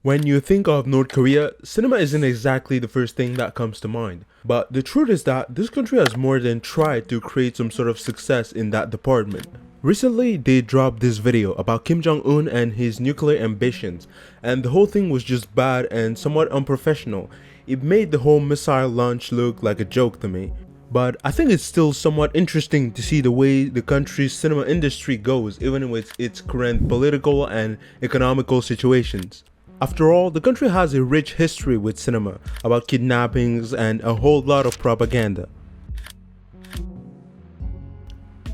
When you think of North Korea, cinema isn't exactly the first thing that comes to mind. But the truth is that this country has more than tried to create some sort of success in that department. Recently, they dropped this video about Kim Jong-un and his nuclear ambitions, and the whole thing was just bad and somewhat unprofessional. It made the whole missile launch look like a joke to me. But I think it's still somewhat interesting to see the way the country's cinema industry goes, even with its current political and economical situations. After all, the country has a rich history with cinema, about kidnappings and a whole lot of propaganda.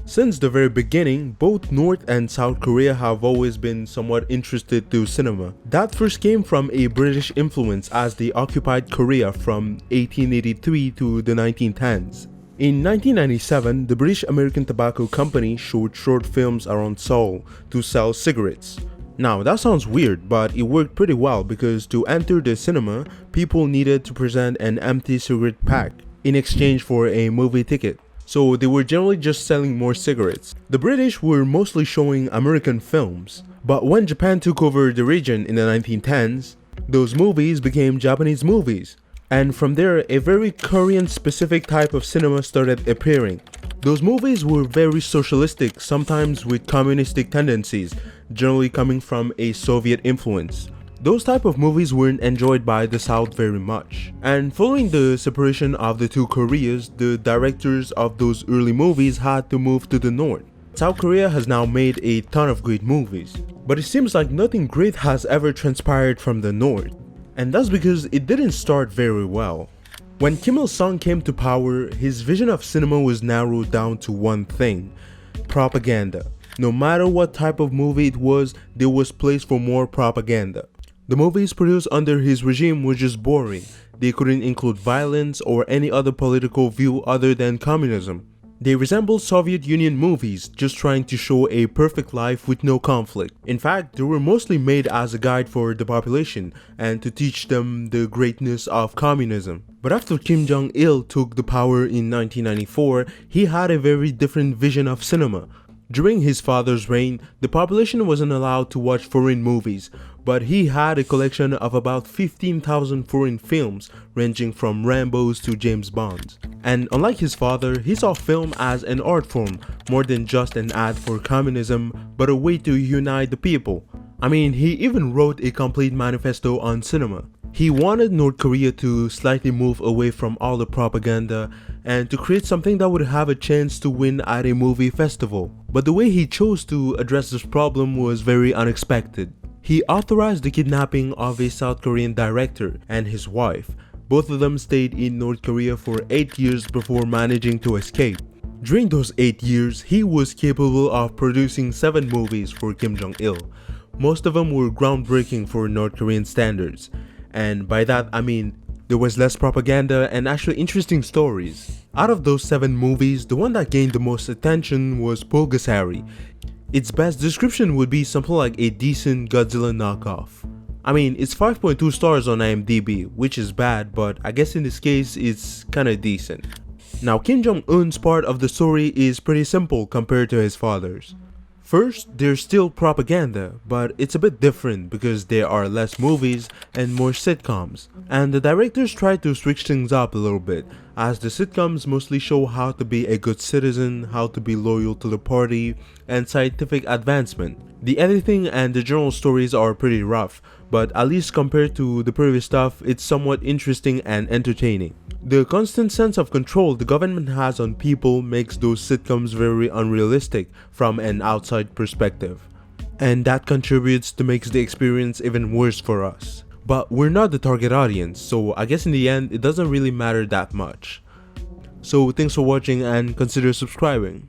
Since the very beginning, both North and South Korea have always been somewhat interested to cinema. That first came from a British influence as they occupied Korea from 1883 to the 1910s. In 1997, the British American Tobacco Company showed short films around Seoul to sell cigarettes. Now that sounds weird, but it worked pretty well because to enter the cinema, people needed to present an empty cigarette pack in exchange for a movie ticket. So they were generally just selling more cigarettes. The British were mostly showing American films, but when Japan took over the region in the 1910s, those movies became Japanese movies. And from there, a very Korean specific type of cinema started appearing. Those movies were very socialistic, sometimes with communistic tendencies, generally coming from a Soviet influence. Those type of movies weren't enjoyed by the South very much. And following the separation of the two Koreas, the directors of those early movies had to move to the North. South Korea has now made a ton of great movies, but it seems like nothing great has ever transpired from the North. And that's because it didn't start very well. When Kim Il-sung came to power, his vision of cinema was narrowed down to one thing: propaganda. No matter what type of movie it was, there was place for more propaganda. The movies produced under his regime were just boring. They couldn't include violence or any other political view other than communism. They resembled Soviet Union movies, just trying to show a perfect life with no conflict. In fact, they were mostly made as a guide for the population and to teach them the greatness of communism. But after Kim Jong-il took the power in 1994, he had a very different vision of cinema. During his father's reign, the population wasn't allowed to watch foreign movies, but he had a collection of about 15,000 foreign films ranging from Rambos to James Bonds. And unlike his father, he saw film as an art form, more than just an ad for communism, but a way to unite the people. I mean, he even wrote a complete manifesto on cinema. He wanted North Korea to slightly move away from all the propaganda and to create something that would have a chance to win at a movie festival. But the way he chose to address this problem was very unexpected. He authorized the kidnapping of a South Korean director and his wife. Both of them stayed in North Korea for 8 years before managing to escape. During those 8 years, he was capable of producing 7 movies for Kim Jong-il. Most of them were groundbreaking for North Korean standards. And by that I mean there was less propaganda and actually interesting stories. Out of those 7 movies, the one that gained the most attention was Pulgasari. Its best description would be something like a decent Godzilla knockoff. I mean, it's 5.2 stars on IMDb, which is bad, but I guess in this case it's kinda decent. Now Kim Jong-un's part of the story is pretty simple compared to his father's. First, there's still propaganda, but it's a bit different because there are less movies and more sitcoms. And the directors try to switch things up a little bit, as the sitcoms mostly show how to be a good citizen, how to be loyal to the party, and scientific advancement. The editing and the general stories are pretty rough, but at least compared to the previous stuff, it's somewhat interesting and entertaining. The constant sense of control the government has on people makes those sitcoms very unrealistic from an outside perspective. And that contributes to makes the experience even worse for us. But we're not the target audience, so I guess in the end it doesn't really matter that much. So thanks for watching and consider subscribing.